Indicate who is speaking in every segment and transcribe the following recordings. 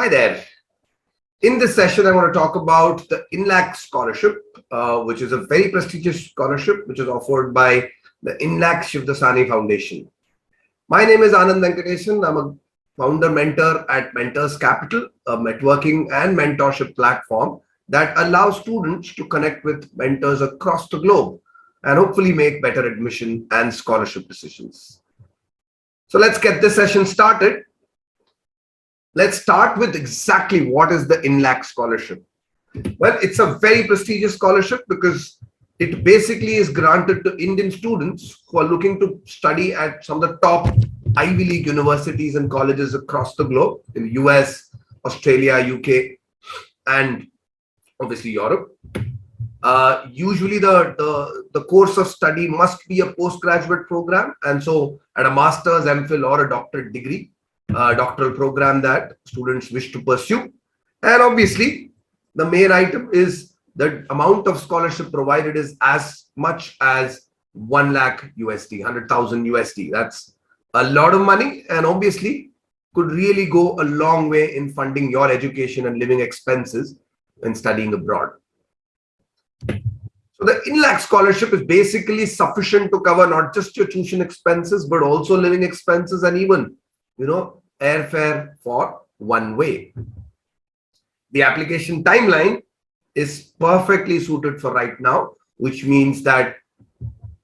Speaker 1: Hi there. In this session, I want to talk about the Inlaks scholarship, which is a very prestigious scholarship, which is offered by the Inlaks Shivdasani Foundation. My name is Anand Venkatesan. I'm a founder mentor at Mentors Capital, a networking and mentorship platform that allows students to connect with mentors across the globe and hopefully make better admission and scholarship decisions. So let's get this session started. Let's start with exactly what is the Inlaks scholarship. Well, it's a very prestigious scholarship because it basically is granted to Indian students who are looking to study at some of the top Ivy League universities and colleges across the globe in the US, Australia, UK, and obviously Europe. Usually the course of study must be a postgraduate program, and so at a master's, MPhil or a doctorate degree, doctoral program that students wish to pursue. And obviously the main item is the amount of scholarship provided is as much as 1 lakh USD, 100,000 USD. That's a lot of money, and obviously could really go a long way in funding your education and living expenses when studying abroad. So the Inlaks scholarship is basically sufficient to cover not just your tuition expenses, but also living expenses and even, airfare for one way. The application timeline is perfectly suited for right now, which means that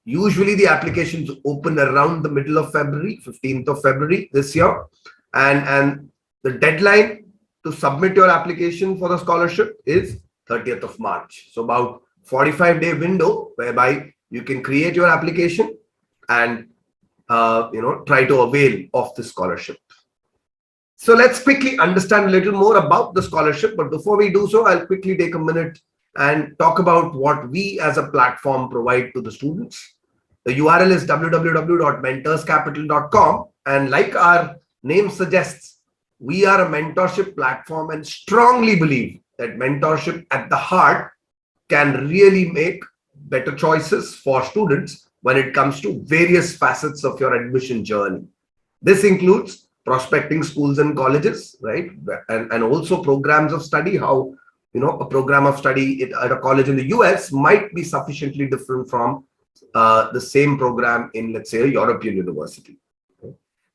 Speaker 1: usually the applications open around the middle of February, 15th of February this year. And the deadline to submit your application for the scholarship is 30th of March. So about 45-day window whereby you can create your application and try to avail of the scholarship. So let's quickly understand a little more about the scholarship. But before we do so, I'll quickly take a minute and talk about what we as a platform provide to the students. The URL is www.mentorscapital.com. And like our name suggests, we are a mentorship platform and strongly believe that mentorship at the heart can really make better choices for students when it comes to various facets of your admission journey. This includes prospecting schools and colleges, right? And also programs of study, how, a program of study at a college in the US might be sufficiently different from the same program in, let's say, a European university.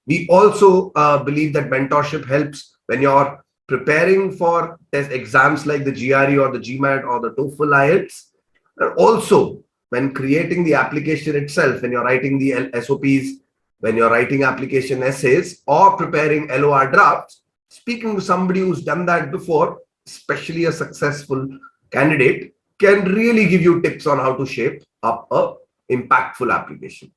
Speaker 1: We also believe that mentorship helps when you're preparing for test exams like the GRE or the GMAT or the TOEFL IELTS, and also when creating the application itself, when you're writing the SOPs, when you're writing application essays or preparing LOR drafts. Speaking to somebody who's done that before, especially a successful candidate, can really give you tips on how to shape up a impactful application.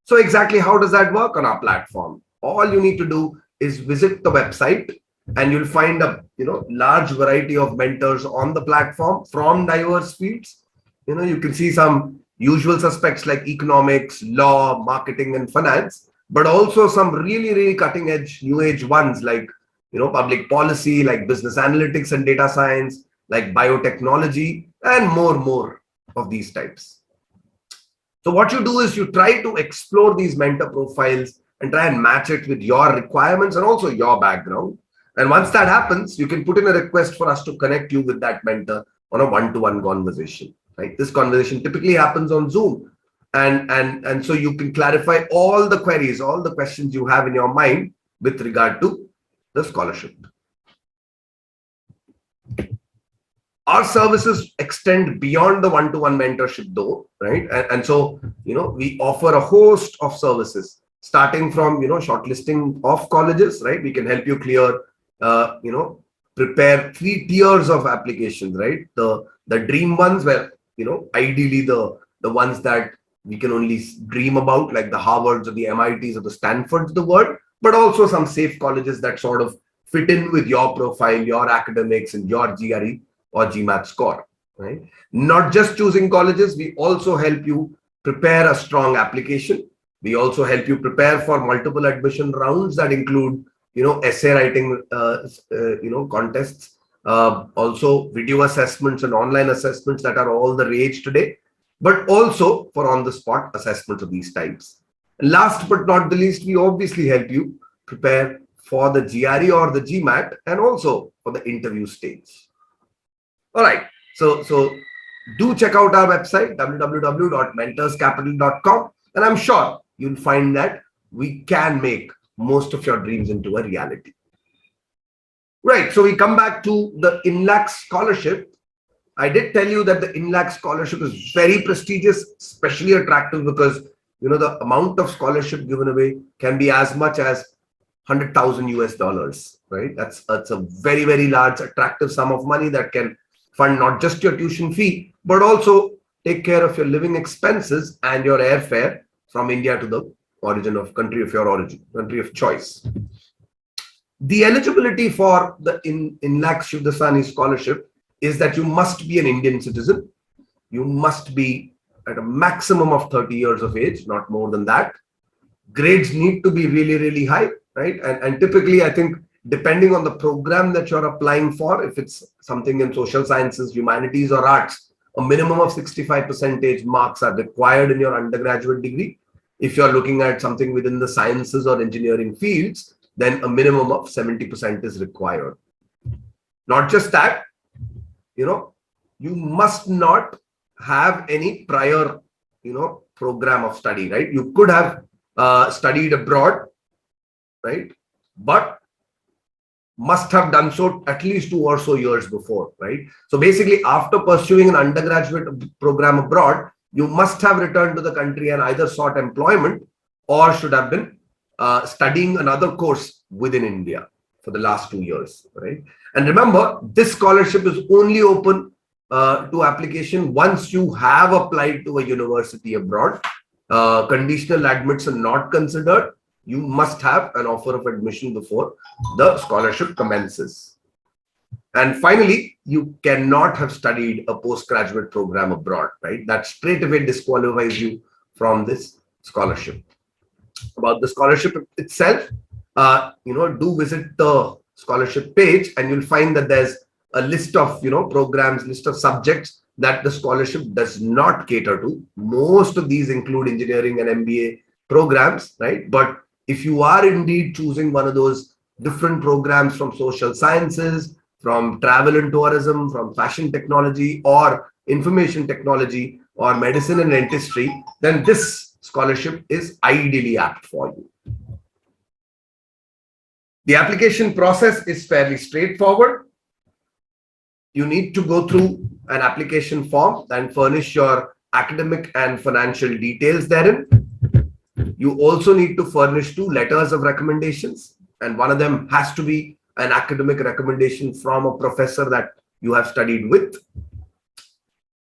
Speaker 1: So exactly how does that work on our platform? All you need to do is visit the website and you'll find a large variety of mentors on the platform from diverse fields. You can see some usual suspects like economics, law, marketing, and finance, but also some really, really cutting edge, new age ones like, public policy, like business analytics and data science, like biotechnology, and more of these types. So what you do is you try to explore these mentor profiles and try and match it with your requirements and also your background. And once that happens, you can put in a request for us to connect you with that mentor on a one-to-one conversation. Right? This conversation typically happens on Zoom, and so you can clarify all the queries, all the questions you have in your mind with regard to the scholarship. Our services extend beyond the one-to-one mentorship though, right? And so, we offer a host of services starting from, shortlisting of colleges, right? We can help you clear, prepare 3 tiers of applications, right? The dream ones where, ideally the ones that we can only dream about, like the Harvards or the MITs or the Stanfords of the world, but also some safe colleges that sort of fit in with your profile, your academics, and your GRE or GMAT score, right? Not just choosing colleges, we also help you prepare a strong application. We also help you prepare for multiple admission rounds that include, essay writing, contests, also video assessments and online assessments that are all the rage today, but also for on-the-spot assessments of these types. And last but not the least, we obviously help you prepare for the GRE or the GMAT, and also for the interview stage. All right. So do check out our website, www.mentorscapital.com, and I'm sure you'll find that we can make most of your dreams into a reality. Right. So we come back to the Inlaks scholarship. I did tell you that the Inlaks scholarship is very prestigious, especially attractive because the amount of scholarship given away can be as much as 100,000 US dollars, right? That's a very, very large, attractive sum of money that can fund not just your tuition fee, but also take care of your living expenses and your airfare from India to the country of your origin, country of choice. The eligibility for the Inlaks Shivdasani scholarship is that you must be an Indian citizen. You must be at a maximum of 30 years of age, not more than that. Grades need to be really, really high, right? And typically, I think, depending on the program that you're applying for, if it's something in social sciences, humanities, or arts, a minimum of 65% marks are required in your undergraduate degree. If you're looking at something within the sciences or engineering fields, then a minimum of 70% is required. Not just that, you must not have any prior, program of study, right? You could have studied abroad, right? But must have done so at least 2 or so years before, right? So basically, after pursuing an undergraduate program abroad, you must have returned to the country and either sought employment or should have been studying another course within India for the last 2 years, right? And remember, this scholarship is only open to application once you have applied to a university abroad. Conditional admits are not considered. You must have an offer of admission before the scholarship commences. And finally, you cannot have studied a postgraduate program abroad, right? That straight away disqualifies you from this scholarship. About the scholarship itself, do visit the scholarship page and you'll find that there's a list of, programs, list of subjects that the scholarship does not cater to. Most of these include engineering and MBA programs, right? But if you are indeed choosing one of those different programs from social sciences, from travel and tourism, from fashion technology or information technology or medicine and dentistry, then this scholarship is ideally apt for you. The application process is fairly straightforward. You need to go through an application form and furnish your academic and financial details therein. You also need to furnish 2 letters of recommendations, and one of them has to be an academic recommendation from a professor that you have studied with.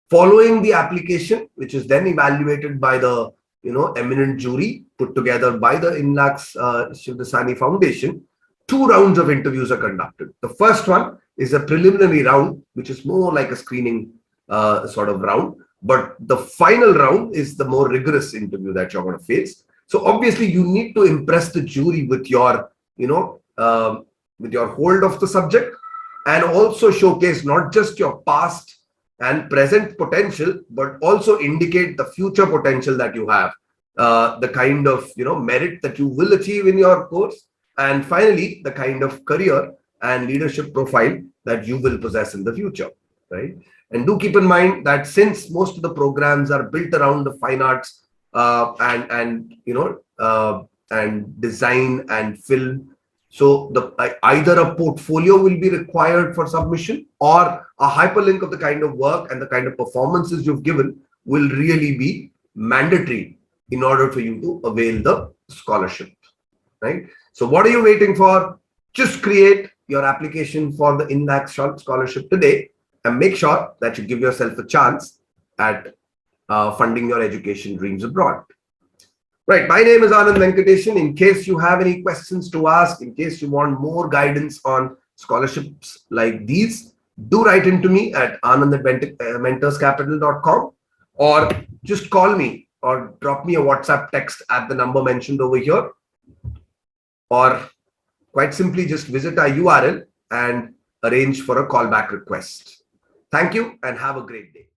Speaker 1: Following the application, which is then evaluated by the eminent jury put together by the Inlaks Shivdasani Foundation, 2 rounds of interviews are conducted. The first one is a preliminary round, which is more like a screening sort of round. But the final round is the more rigorous interview that you're going to face. So obviously, you need to impress the jury with your, with your hold of the subject, and also showcase not just your past and present potential, but also indicate the future potential that you have, the kind of merit that you will achieve in your course, and finally the kind of career and leadership profile that you will possess in the future, right? And do keep in mind that since most of the programs are built around the fine arts and design and film, so either a portfolio will be required for submission, or a hyperlink of the kind of work and the kind of performances you've given will really be mandatory in order for you to avail the scholarship, right? So what are you waiting for? Just create your application for the Inlaks scholarship today and make sure that you give yourself a chance at funding your education dreams abroad. Right. My name is Anand Venkateshan. In case you have any questions to ask, in case you want more guidance on scholarships like these, do write into me at anand@mentorscapital.com, or just call me or drop me a WhatsApp text at the number mentioned over here, or quite simply just visit our URL and arrange for a callback request. Thank you and have a great day.